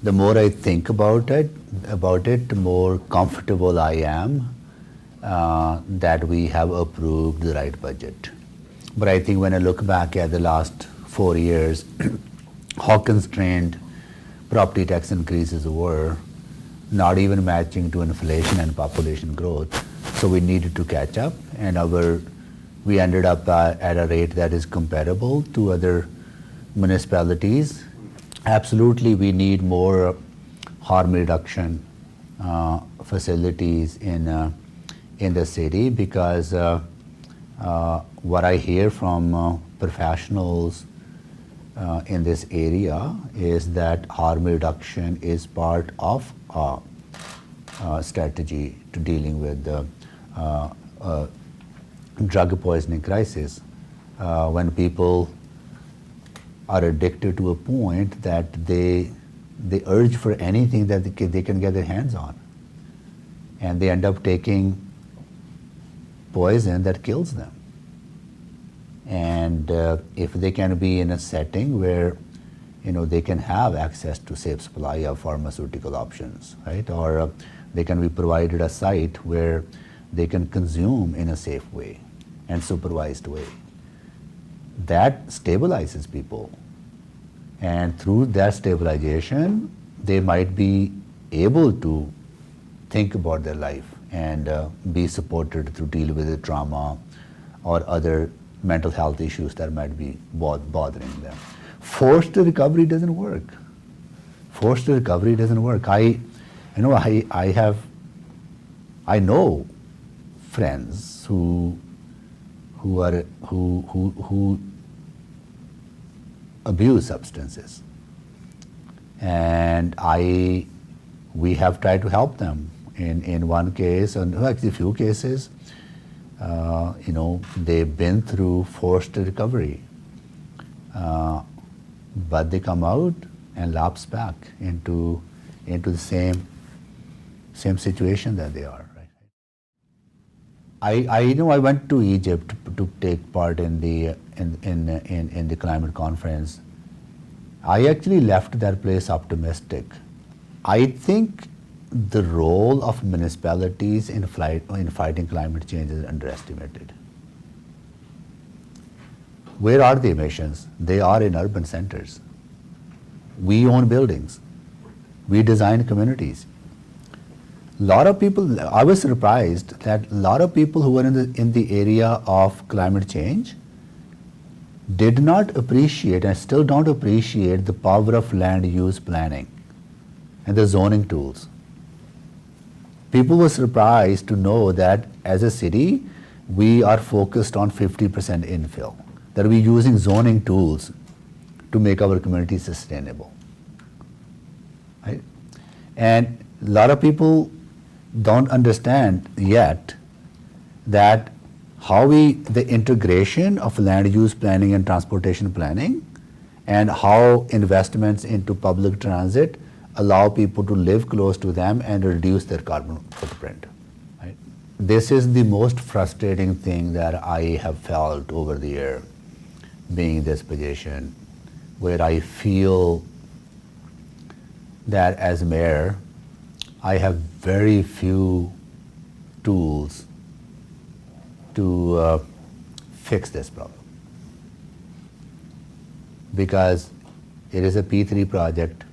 the more I think about it, the more comfortable I am that we have approved the right budget. But I think when I look back at the last 4 years, how constrained property tax increases were, not even matching to inflation and population growth. So we needed to catch up, and we ended up at a rate that is comparable to other municipalities. Absolutely, we need more harm reduction facilities in the city, because what I hear from professionals in this area is that harm reduction is part of a strategy to dealing with the drug poisoning crisis. When people are addicted to a point that they urge for anything that they can get their hands on, and they end up taking poison that kills them. And if they can be in a setting where they can have access to safe supply of pharmaceutical options, right? Or they can be provided a site where they can consume in a safe way and supervised way. That stabilizes people. And through that stabilization, they might be able to think about their life and be supported to deal with the trauma or other mental health issues that might be bothering them. Forced recovery doesn't work. Forced recovery doesn't work. I know friends who abuse substances, and we have tried to help them. In one case, and actually a few cases, they've been through forced recovery, but they come out and lapse back into the same situation that they are. Right? I went to Egypt to take part in the climate conference. I actually left that place optimistic. I think the role of municipalities in fighting climate change is underestimated. Where are the emissions? They are in urban centers. We own buildings. We design communities. A lot of people, I was surprised that a lot of people who were in the area of climate change did not appreciate and still don't appreciate the power of land use planning and the zoning tools. People were surprised to know that as a city, we are focused on 50% infill, that we're using zoning tools to make our community sustainable. Right? And a lot of people don't understand yet that the integration of land use planning and transportation planning, and how investments into public transit allow people to live close to them and reduce their carbon footprint. Right? This is the most frustrating thing that I have felt over the year, being in this position, where I feel that as mayor, I have very few tools to fix this problem. Because it is a P3 project,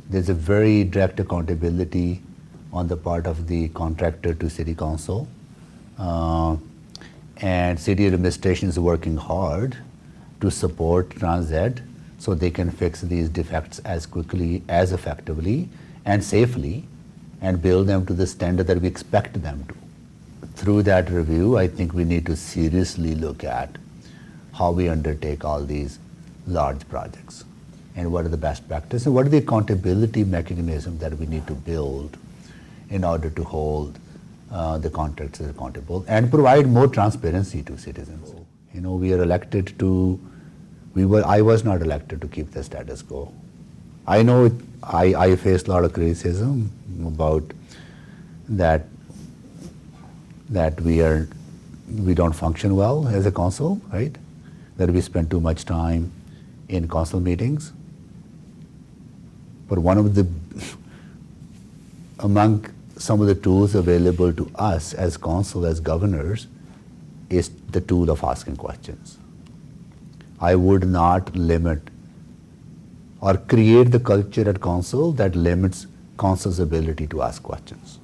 there's a very direct accountability on the part of the contractor to city council. And city administration is working hard to support Transit so they can fix these defects as quickly, as effectively, and safely, and build them to the standard that we expect them to. Through that review, I think we need to seriously look at how we undertake all these large projects, and what are the best practices, and what are the accountability mechanisms that we need to build in order to hold the contractors accountable and provide more transparency to citizens. We are elected to, I was not elected to keep the status quo. I know I faced a lot of criticism about that we don't function well as a council, right? That we spend too much time in council meetings. But one of the, among some of the tools available to us as council, as governors, is the tool of asking questions. I would not limit or create the culture at council that limits council's ability to ask questions.